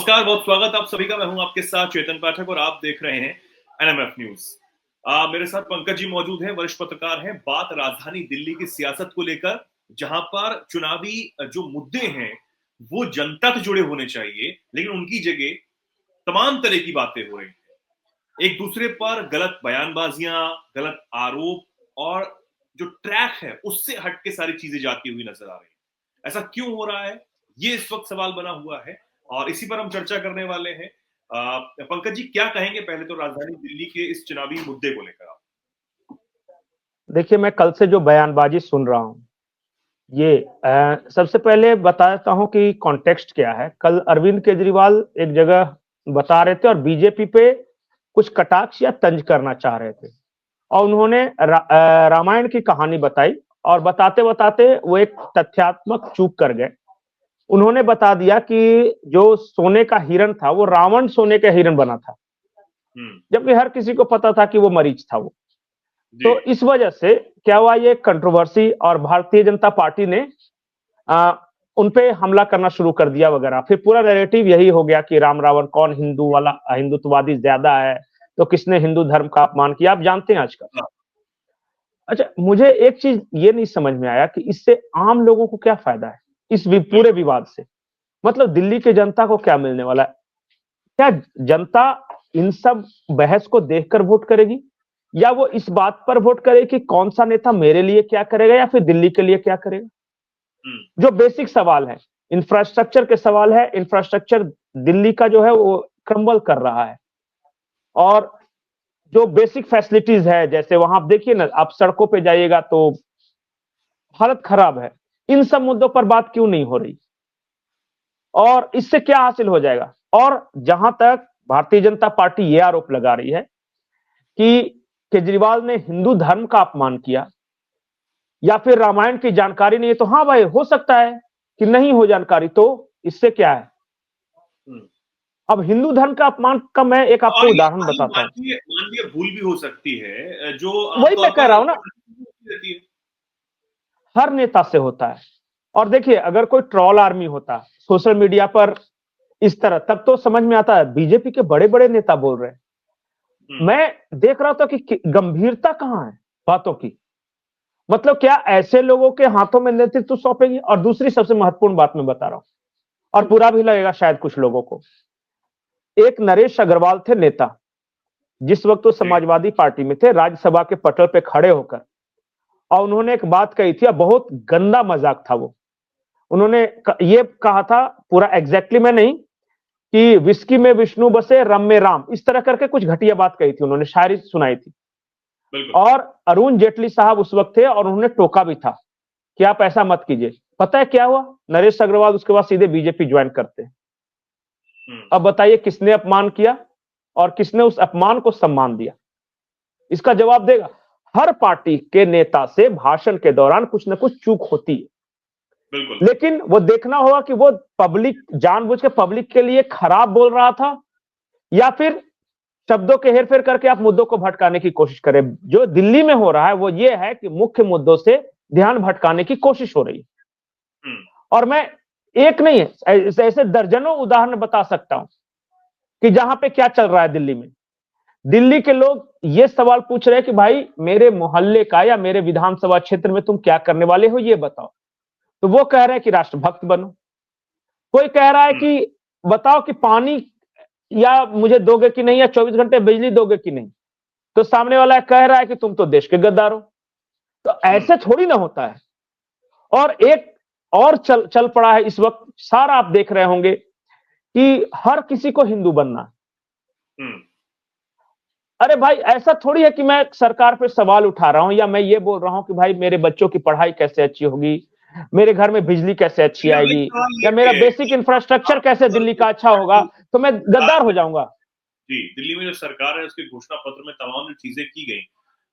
नमस्कार, बहुत स्वागत आप सभी का। मैं हूं आपके साथ चेतन पाठक और आप देख रहे हैं एनएमएफ न्यूज। मेरे साथ पंकज जी मौजूद हैं, वरिष्ठ पत्रकार हैं। बात राजधानी दिल्ली की सियासत को लेकर, जहां पर चुनावी जो मुद्दे हैं वो जनता से जुड़े होने चाहिए, लेकिन उनकी जगह तमाम तरह की बातें हो रही हैं। एक दूसरे पर गलत बयानबाजियां, गलत आरोप और जो ट्रैक है उससे हट के सारी चीजें जाती हुई नजर आ रही है। ऐसा क्यों हो रहा है, ये इस वक्त सवाल बना हुआ है और इसी पर हम चर्चा करने वाले हैं। पंकज जी, क्या कहेंगे पहले तो राजधानी दिल्ली के इस चुनावी मुद्दे को लेकर आप? देखिए, मैं कल से जो बयानबाजी सुन रहा हूँ, ये सबसे पहले बताता हूँ कि कॉन्टेक्स्ट क्या है। कल अरविंद केजरीवाल एक जगह बता रहे थे और बीजेपी पे कुछ कटाक्ष या तंज करना चाह रहे थे और उन्होंने रामायण की कहानी बताई और बताते-बताते वो एक तथ्यात्मक चूक कर गए। उन्होंने बता दिया कि जो सोने का हिरण था, वो रावण सोने का हिरण बना था, जबकि हर किसी को पता था कि वो मरीच था वो। जी। तो इस वजह से क्या हुआ, ये कंट्रोवर्सी और भारतीय जनता पार्टी ने आ, उन पे हमला करना शुरू कर दिया वगैरह। फिर पूरा नैरेटिव यही हो गया कि राम रावण कौन, हिंदू वाला हिंदुत्ववादी ज्यादा है, तो किसने हिंदू धर्म का अपमान किया, आप जानते हैं आजकल। हाँ। अच्छा, मुझे एक चीज ये नहीं समझ में आया कि इससे आम लोगों को क्या फायदा है इस पूरे विवाद से। मतलब दिल्ली की जनता को क्या मिलने वाला है? क्या जनता इन सब बहस को देखकर वोट करेगी, या वो इस बात पर वोट करे कि कौन सा नेता मेरे लिए क्या करेगा या फिर दिल्ली के लिए क्या करेगा? जो बेसिक सवाल है, इंफ्रास्ट्रक्चर के सवाल है। इंफ्रास्ट्रक्चर दिल्ली का जो है वो क्रम्बल कर रहा है और जो बेसिक फैसिलिटीज है, जैसे वहां आप देखिए ना, आप सड़कों पे जाइएगा तो हालत खराब है। इन सब मुद्दों पर बात क्यों नहीं हो रही और इससे क्या हासिल हो जाएगा? और जहां तक भारतीय जनता पार्टी ये आरोप लगा रही है कि केजरीवाल ने हिंदू धर्म का अपमान किया या फिर रामायण की जानकारी नहीं है, तो हाँ भाई, हो सकता है कि नहीं हो जानकारी, तो इससे क्या है? अब हिंदू धर्म का अपमान का मैं एक आपको और ये उदाहरण बताता हूं। मानवीय भूल भी हो सकती है, जो वही आमतौर मैं कह पर रहा हूं ना, रहती है। हर नेता से होता है। और देखिए, अगर कोई ट्रोल आर्मी होता सोशल मीडिया पर इस तरह, तब तो समझ में आता है बीजेपी के बड़े बड़े नेता बोल रहे हैं। मैं देख रहा था कि गंभीरता कहां है बातों की। मतलब क्या ऐसे लोगों के हाथों में नेतृत्व सौंपेंगे? और दूसरी सबसे महत्वपूर्ण बात मैं बता रहा हूं, और बुरा भी लगेगा शायद कुछ लोगों को। एक नरेश अग्रवाल थे नेता, जिस वक्त वो जी। समाजवादी पार्टी में थे, राज्यसभा के पटल पे खड़े होकर, और उन्होंने एक बात कही थी, बहुत गंदा मजाक था वो। उन्होंने ये कहा था, पूरा एग्जैक्टली मैं नहीं, कि विस्की में विष्णु बसे, रम में राम, इस तरह करके कुछ घटिया बात कही थी उन्होंने, शायरी सुनाई थी। बिल्कुल। और अरुण जेटली साहब उस वक्त थे और उन्होंने टोका भी था कि आप ऐसा मत कीजिए। पता है क्या हुआ? नरेश अग्रवाल उसके बाद सीधे बीजेपी ज्वाइन करते हैं। अब बताइए, किसने अपमान किया और किसने उस अपमान को सम्मान दिया? इसका जवाब देगा। हर पार्टी के नेता से भाषण के दौरान कुछ ना कुछ चूक होती है, बिल्कुल। लेकिन वो देखना होगा कि वो पब्लिक जानबूझ के पब्लिक के लिए खराब बोल रहा था या फिर शब्दों के हेरफेर करके आप मुद्दों को भटकाने की कोशिश करें। जो दिल्ली में हो रहा है वो ये है कि मुख्य मुद्दों से ध्यान भटकाने की कोशिश हो रही है। और मैं एक नहीं है, ऐसे दर्जनों उदाहरण बता सकता हूं कि जहां पे क्या चल रहा है दिल्ली में। दिल्ली के लोग ये सवाल पूछ रहे हैं कि भाई, मेरे मोहल्ले का या मेरे विधानसभा क्षेत्र में तुम क्या करने वाले हो, ये बताओ। तो वो कह रहे हैं कि राष्ट्रभक्त बनो। कोई कह रहा है कि बताओ कि पानी या मुझे दोगे कि नहीं, या 24 घंटे बिजली दोगे कि नहीं। तो सामने वाला कह रहा है कि तुम तो देश के गद्दार हो। तो ऐसे थोड़ी ना होता है। और एक और चल पड़ा है इस वक्त, सारा आप देख रहे होंगे कि हर किसी को हिंदू बनना है। अरे भाई, ऐसा थोड़ी है कि मैं सरकार पे सवाल उठा रहा हूं या मैं ये बोल रहा हूं कि भाई मेरे बच्चों की पढ़ाई कैसे अच्छी होगी, मेरे घर में बिजली कैसे अच्छी मेरा एक आएगी, सवाल या ये भी मेरा है बेसिक कि इंफ्रास्ट्रक्चर आप कैसे दिल्ली का अच्छा होगा, तो मैं गद्दार हो जाऊंगा। जी, दिल्ली में जो सरकार है उसके घोषणा पत्र में तमाम जो चीजें की गई,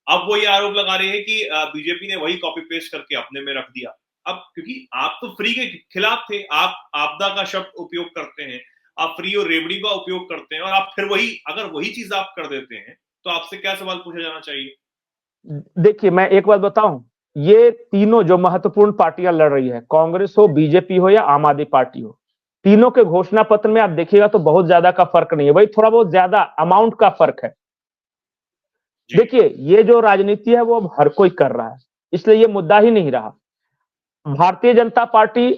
अब वो ये आरोप लगा रही है कि बीजेपी ने वही कॉपी पेस्ट करके अपने में रख दिया। अब क्योंकि आप तो फ्री के खिलाफ थे, आप आपदा का शब्द उपयोग करते हैं, आप फ्री और रेवड़ी का उपयोग करते हैं, और आप फिर वही, अगर वही चीज आप कर देते हैं तो आपसे क्या सवाल पूछा जाना चाहिए? देखिए, मैं एक बात बताऊं, ये तीनों जो महत्वपूर्ण पार्टियां लड़ रही है, कांग्रेस हो, बीजेपी हो या आम आदमी पार्टी हो, तीनों के घोषणा पत्र में आप देखिएगा तो बहुत ज्यादा का फर्क नहीं है, वही थोड़ा बहुत ज्यादा अमाउंट का फर्क है। देखिए, ये जो राजनीति है वो अब हर कोई कर रहा है, इसलिए ये मुद्दा ही नहीं रहा। भारतीय जनता पार्टी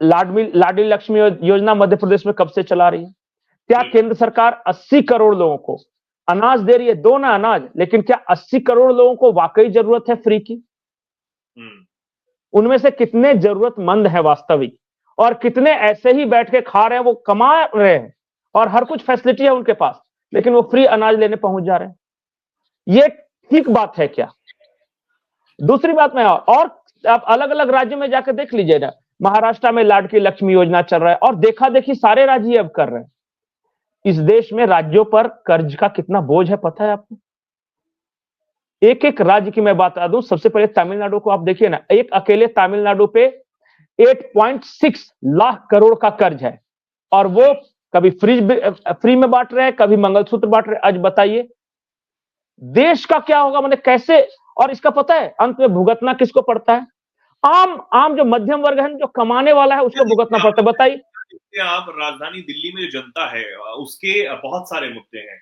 लाडली लक्ष्मी योजना मध्य प्रदेश में कब से चला रही है? क्या केंद्र सरकार 80 करोड़ लोगों को अनाज दे रही है? दो ना अनाज, लेकिन क्या 80 करोड़ लोगों को वाकई जरूरत है फ्री की? उनमें से कितने जरूरतमंद है वास्तविक, और कितने ऐसे ही बैठ के खा रहे हैं, वो कमा रहे हैं और हर कुछ फैसिलिटी है उनके पास, लेकिन वो फ्री अनाज लेने पहुंच जा रहे हैं? ये ठीक बात है क्या? दूसरी बात में, और आप अलग अलग राज्यों में जाकर देख लीजिए ना, महाराष्ट्र में लाडली लक्ष्मी योजना चल रहा है, और देखा देखी सारे राज्य अब कर रहे हैं। इस देश में राज्यों पर कर्ज का कितना बोझ है पता है आपको? एक एक राज्य की मैं बता दूं, सबसे पहले तमिलनाडु को आप देखिए ना, एक अकेले तमिलनाडु पे 8.6 लाख करोड़ का कर्ज है, और वो कभी फ्री में बांट रहे हैं, कभी मंगलसूत्र बांट रहे हैं। आज बताइए देश का क्या होगा, मतलब कैसे? और इसका पता है अंत में भुगतना किसको पड़ता है? आम आम जो मध्यम वर्ग है, जो कमाने वाला है, उसको भुगतना पड़ता है। बताइए आप राजधानी दिल्ली में जो जनता है उसके बहुत सारे मुद्दे हैं,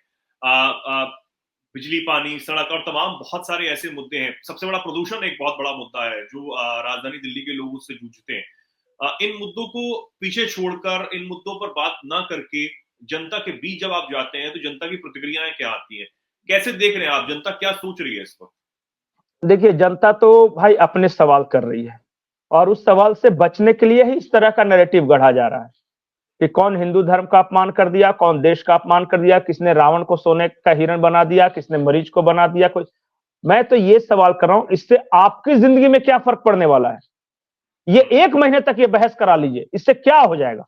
बिजली, पानी, सड़क और तमाम बहुत सारे ऐसे मुद्दे हैं। सबसे बड़ा प्रदूषण एक बहुत बड़ा मुद्दा है जो राजधानी दिल्ली के लोग उससे जूझते हैं। इन मुद्दों को पीछे छोड़कर, इन मुद्दों पर बात ना करके जनता के बीच जब आप जाते हैं तो जनता की प्रतिक्रियाएं क्या आती हैं? कैसे देख रहे हैं आप, जनता क्या सोच रही है इस वक्त? देखिए, जनता तो भाई अपने सवाल कर रही है, और उस सवाल से बचने के लिए ही इस तरह का नैरेटिव गढ़ा जा रहा है कि कौन हिंदू धर्म का अपमान कर दिया, कौन देश का अपमान कर दिया, किसने रावण को सोने का हिरण बना दिया, किसने मरीज को बना दिया। कोई, मैं तो ये सवाल कर रहा हूं, इससे आपकी जिंदगी में क्या फर्क पड़ने वाला है? ये 1 महीने तक ये बहस करा लीजिए, इससे क्या हो जाएगा?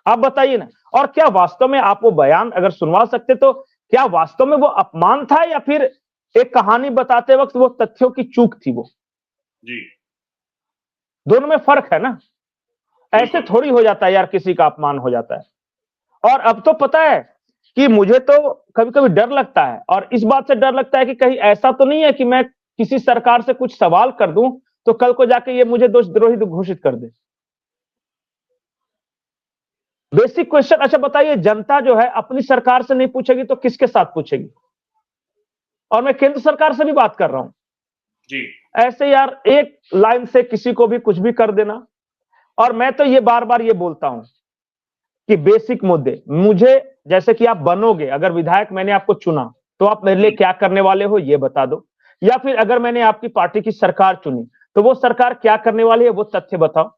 आप बताइए ना। और क्या वास्तव में आप वो बयान अगर सुनवा सकते तो क्या वास्तव में वो अपमान था, या फिर एक कहानी बताते वक्त वो तथ्यों की चूक थी? वो जी, दोनों में फर्क है ना। ऐसे थोड़ी हो जाता है यार, किसी का अपमान हो जाता है। और अब तो पता है कि मुझे तो कभी कभी डर लगता है, और इस बात से डर लगता है कि कहीं ऐसा तो नहीं है कि मैं किसी सरकार से कुछ सवाल कर दूं तो कल को जाके ये मुझे देशद्रोही घोषित कर दे। Basic question. अच्छा बताइए, जनता जो है अपनी सरकार से नहीं पूछेगी तो किसके साथ पूछेगी? और मैं केंद्र सरकार से भी बात कर रहा हूं जी। ऐसे यार, एक लाइन से किसी को भी कुछ भी कर देना। और मैं तो ये बार बार ये बोलता हूं कि बेसिक मुद्दे, मुझे जैसे कि आप बनोगे, अगर विधायक मैंने आपको चुना तो आप मेरे लिए क्या करने वाले हो ये बता दो, या फिर अगर मैंने आपकी पार्टी की सरकार चुनी तो वो सरकार क्या करने वाली है वो तथ्य बताओ,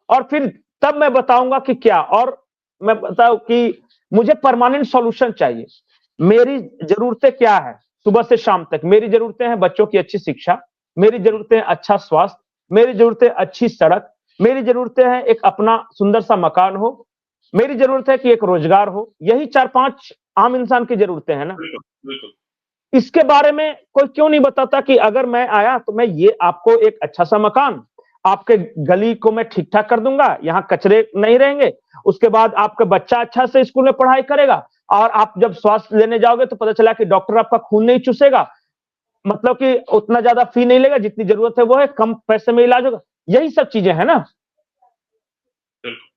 और फिर तब मैं बताऊंगा कि क्या। और मैं बताऊं कि मुझे परमानेंट सॉल्यूशन चाहिए। मेरी जरूरतें क्या है? सुबह से शाम तक मेरी जरूरतें हैं बच्चों की अच्छी शिक्षा, मेरी जरूरतें अच्छा स्वास्थ्य, मेरी जरूरतें अच्छी सड़क, मेरी जरूरतें हैं एक अपना सुंदर सा मकान हो, मेरी जरूरत है कि एक रोजगार हो। यही 4-5 आम इंसान की जरूरतें हैं ना। बिल्कुल, बिल्कुल। इसके बारे में कोई क्यों नहीं बताता कि अगर मैं आया तो मैं ये आपको एक अच्छा सा मकान, आपके गली को मैं ठीक ठाक कर दूंगा, यहाँ कचरे नहीं रहेंगे, उसके बाद आपका बच्चा अच्छा से स्कूल में पढ़ाई करेगा, और आप जब स्वास्थ्य लेने जाओगे तो पता चला कि डॉक्टर आपका खून नहीं चूसेगा, मतलब कि उतना ज्यादा फी नहीं लेगा, जितनी जरूरत है वो है, कम पैसे में इलाज होगा। यही सब चीजें है ना।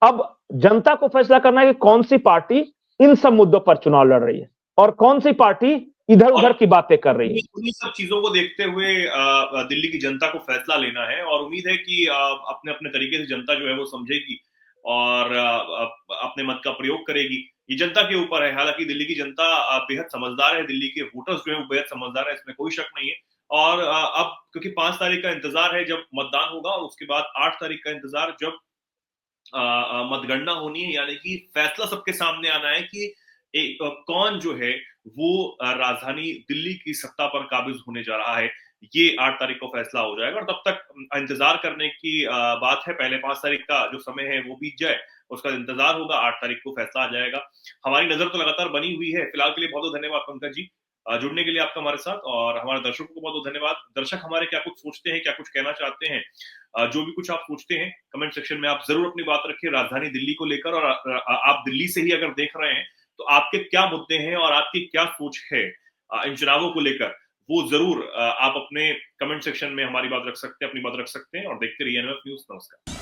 अब जनता को फैसला करना है कि कौन सी पार्टी इन सब मुद्दों पर चुनाव लड़ रही है और कौन सी पार्टी इधर उधर की बातें कर रही है। उन्हीं सब चीजों को देखते हुए दिल्ली की जनता को फैसला लेना है, और उम्मीद है कि अपने अपने तरीके से जनता जो है वो समझेगी और अपने मत का प्रयोग करेगी। ये जनता के ऊपर है। हालांकि दिल्ली की जनता बेहद समझदार है, दिल्ली के वोटर्स जो है वो बेहद समझदार है, इसमें कोई शक नहीं है। और अब क्योंकि 5 तारीख का इंतजार है जब मतदान होगा, और उसके बाद 8 तारीख का इंतजार जब मतगणना होनी है, यानी कि फैसला सबके सामने आना है कि कौन जो है वो राजधानी दिल्ली की सत्ता पर काबिज होने जा रहा है। ये 8 तारीख को फैसला हो जाएगा, और तब तक इंतजार करने की बात है। पहले 5 तारीख का जो समय है वो बीत जाए, उसका इंतजार होगा, 8 तारीख को फैसला आ जाएगा। हमारी नजर तो लगातार बनी हुई है। फिलहाल के लिए बहुत बहुत धन्यवाद पंकज जी जुड़ने के लिए आपका हमारे साथ, और हमारे दर्शकों को बहुत बहुत धन्यवाद। दर्शक हमारे क्या कुछ सोचते हैं, क्या कुछ कहना चाहते हैं, जो भी कुछ आप सोचते हैं कमेंट सेक्शन में आप जरूर अपनी बात रखिए राजधानी दिल्ली को लेकर। और आप दिल्ली से ही अगर देख रहे हैं तो आपके क्या मुद्दे हैं और आपकी क्या सोच है इन चुनावों को लेकर, वो जरूर आप अपने कमेंट सेक्शन में हमारी बात रख सकते हैं, अपनी बात रख सकते हैं। और देखते रहिए एनएमएफ न्यूज। नमस्कार।